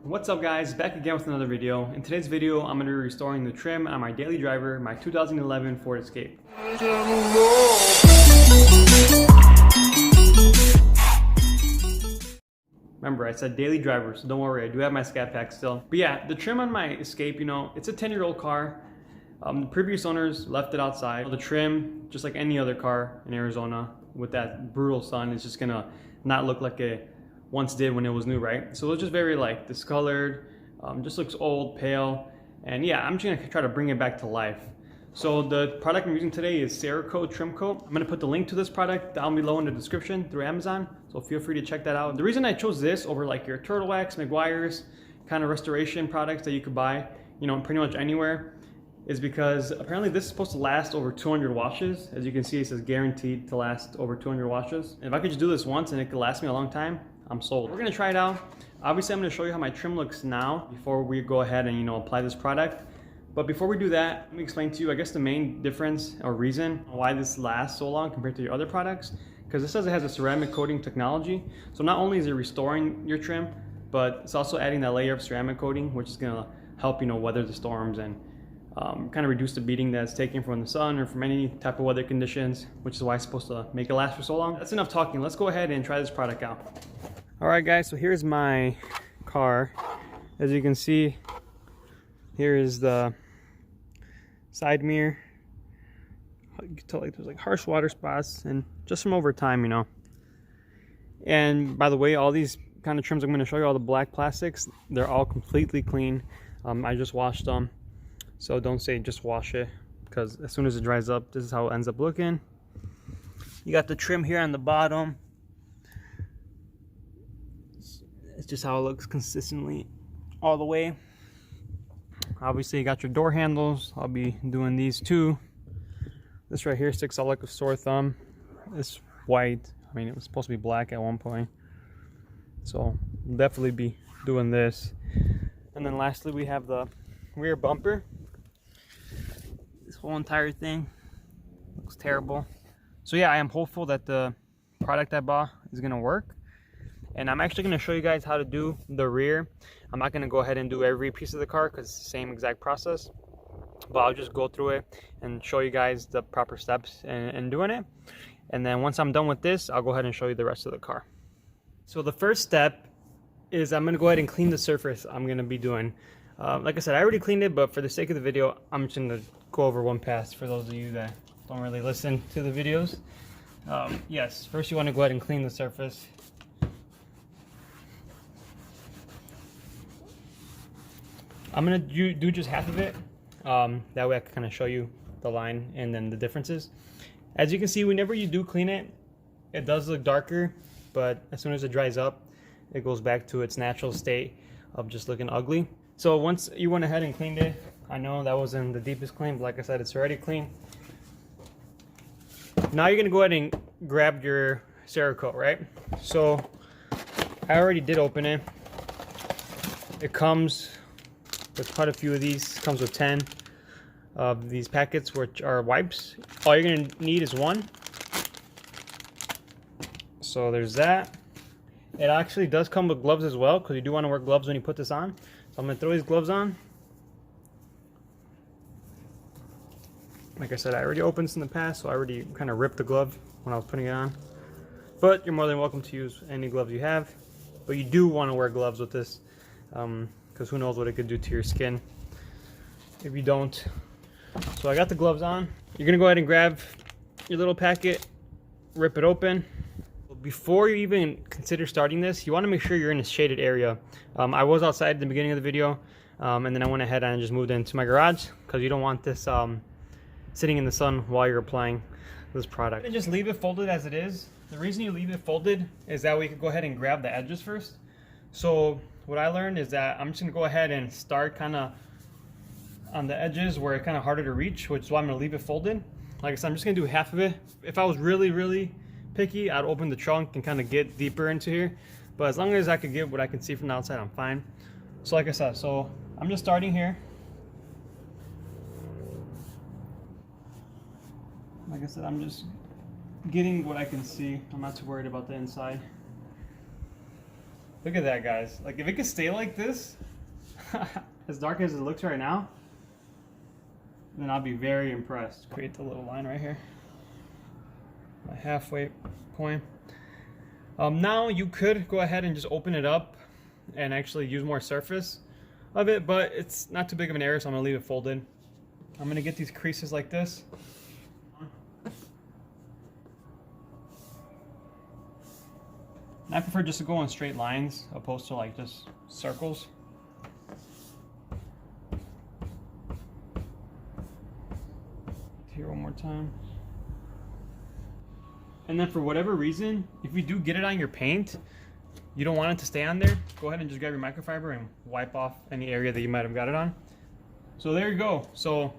What's up guys, back again with another video. In today's video, I'm going to be restoring the trim on my daily driver, my 2011 Ford Escape. Remember, I said daily driver, so don't worry, I do have my scat pack still. But yeah, the trim on my Escape, it's a 10-year-old car. The previous owners left it outside. The trim, just like any other car in Arizona, with that brutal sun, is just gonna not look like it once did when it was new, right? So it's just very like discolored, just looks old, pale, and yeah, I'm just gonna try to bring it back to life. So the product I'm using today is Cerakote Trim Coat. I'm gonna put the link to this product down below in the description through Amazon, so feel free to check that out. The reason I chose this over like your Turtle Wax, McGuire's kind of restoration products that you could buy, pretty much anywhere, is because apparently this is supposed to last over 200 washes. As you can see, it says guaranteed to last over 200 washes. And if I could just do this once and it could last me a long time, I'm sold. We're gonna try it out. Obviously, I'm gonna show you how my trim looks now before we go ahead and apply this product. But before we do that, let me explain to you, I guess, the main difference or reason why this lasts so long compared to your other products. Because it says it has a ceramic coating technology. So not only is it restoring your trim, but it's also adding that layer of ceramic coating, which is gonna help, weather the storms and kind of reduce the beating that's taken from the sun or from any type of weather conditions, which is why it's supposed to make it last for so long. That's enough talking. Let's go ahead and try this product out. All right, guys, so here's my car. As you can see, here is the side mirror. You can tell like there's like harsh water spots and just from over time, And by the way, all these kind of trims I'm going to show you, all the black plastics, they're all completely clean. I just washed them. So don't say just wash it, because as soon as it dries up, this is how it ends up looking. You got the trim here on the bottom. It's just how it looks consistently all the way. Obviously, you got your door handles. I'll be doing these too. This right here sticks out like a sore thumb. It's white. I mean, it was supposed to be black at one point. So we'll definitely be doing this. And then lastly, we have the rear bumper. This whole entire thing looks terrible. So yeah, I am hopeful that the product I bought is gonna work. And I'm actually gonna show you guys how to do the rear. I'm not gonna go ahead and do every piece of the car because it's the same exact process. But I'll just go through it and show you guys the proper steps in doing it. And then once I'm done with this, I'll go ahead and show you the rest of the car. So the first step is I'm gonna go ahead and clean the surface I'm gonna be doing. Like I said, I already cleaned it, but for the sake of the video, I'm just gonna go over one pass for those of you that don't really listen to the videos. Yes, first you wanna go ahead and clean the surface. I'm gonna do just half of it. That way I can kind of show you the line and then the differences. As you can see, whenever you do clean it, it does look darker, but as soon as it dries up, it goes back to its natural state of just looking ugly. So once you went ahead and cleaned it, I know that wasn't the deepest clean, but like I said, it's already clean. Now you're gonna go ahead and grab your Cerakote, right? So I already did open it. It comes with quite a few of these. It comes with 10 of these packets, which are wipes. All you're gonna need is one. So there's that. It actually does come with gloves as well, because you do want to wear gloves when you put this on. So I'm going to throw these gloves on. Like I said, I already opened this in the past, so I already kind of ripped the glove when I was putting it on. But you're more than welcome to use any gloves you have. But you do want to wear gloves with this, because who knows what it could do to your skin if you don't. So I got the gloves on. You're going to go ahead and grab your little packet, rip it open. Before you even consider starting this, you want to make sure you're in a shaded area. I was outside at the beginning of the video, and then I went ahead and just moved into my garage because you don't want this sitting in the sun while you're applying this product. And just leave it folded as it is. The reason you leave it folded is that way you can go ahead and grab the edges first. So what I learned is that I'm just going to go ahead and start kind of on the edges where it's kind of harder to reach, which is why I'm going to leave it folded. Like I said, I'm just going to do half of it. If I was really picky, I'd open the trunk and kind of get deeper into here, but as long as I could get what I can see from the outside, I'm fine. So like I said, so I'm just starting here. Like I said, I'm just getting what I can see. I'm not too worried about the inside. Look at that, guys. Like, if it could stay like this, as dark as it looks right now, then I'll be very impressed. Create the little line right here. My halfway point. Now you could go ahead and just open it up and actually use more surface of it, but it's not too big of an area, so I'm gonna leave it folded. I'm gonna get these creases like this. And I prefer just to go on straight lines opposed to like just circles. Here one more time. And then for whatever reason, if you do get it on your paint, you don't want it to stay on there, go ahead and just grab your microfiber and wipe off any area that you might have got it on. So there you go. So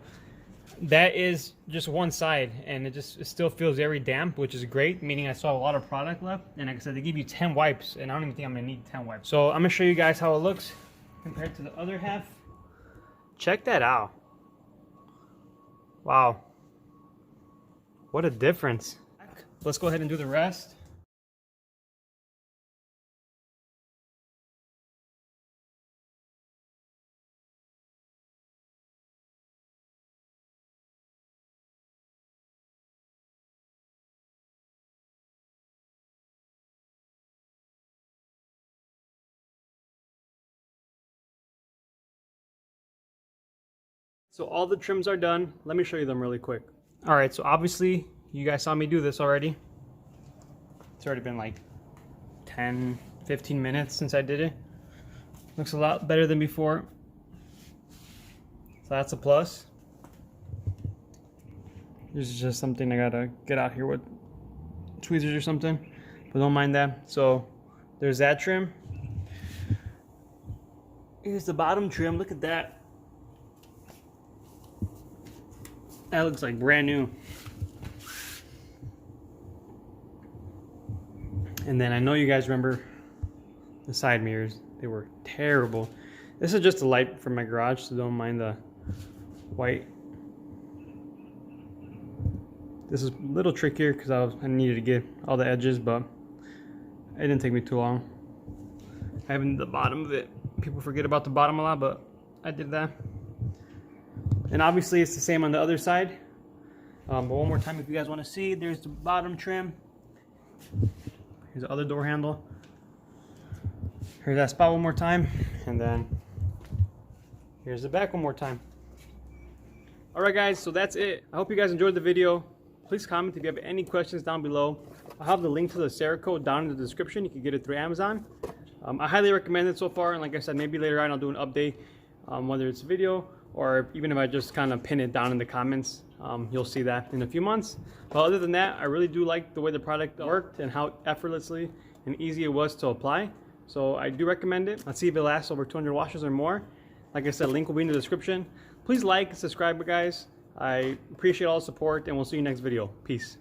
that is just one side, and it still feels very damp, which is great, meaning I still have a lot of product left. And like I said, they give you 10 wipes, and I don't even think I'm gonna need 10 wipes. So I'm gonna show you guys how it looks compared to the other half. Check that out. Wow. What a difference. Let's go ahead and do the rest. So all the trims are done. Let me show you them really quick. All right, so obviously you guys saw me do this already. It's already been like 10, 15 minutes since I did it. Looks a lot better than before. So that's a plus. This is just something I gotta get out here with tweezers or something, but don't mind that. So there's that trim. Here's the bottom trim, look at that. That looks like brand new. And then I know you guys remember the side mirrors. They were terrible. This is just a light from my garage, so don't mind the white. This is a little trickier because I needed to get all the edges, but it didn't take me too long. I haven't the bottom of it. People forget about the bottom a lot, but I did that. And obviously it's the same on the other side. But one more time if you guys want to see, there's the bottom trim. Here's the other door handle. Here's that spot one more time. And then here's the back one more time. Alright guys, so that's it. I hope you guys enjoyed the video. Please comment if you have any questions down below. I'll have the link to the Cerakote down in the description. You can get it through Amazon. I highly recommend it so far, and like I said, maybe later on I'll do an update, whether it's video or even if I just kind of pin it down in the comments. You'll see that in a few months. But other than that, I really do like the way the product worked and how effortlessly and easy it was to apply. So I do recommend it. Let's see if it lasts over 200 washes or more. Like I said, link will be in the description. Please like and subscribe, guys. I appreciate all the support, and we'll see you next video. Peace.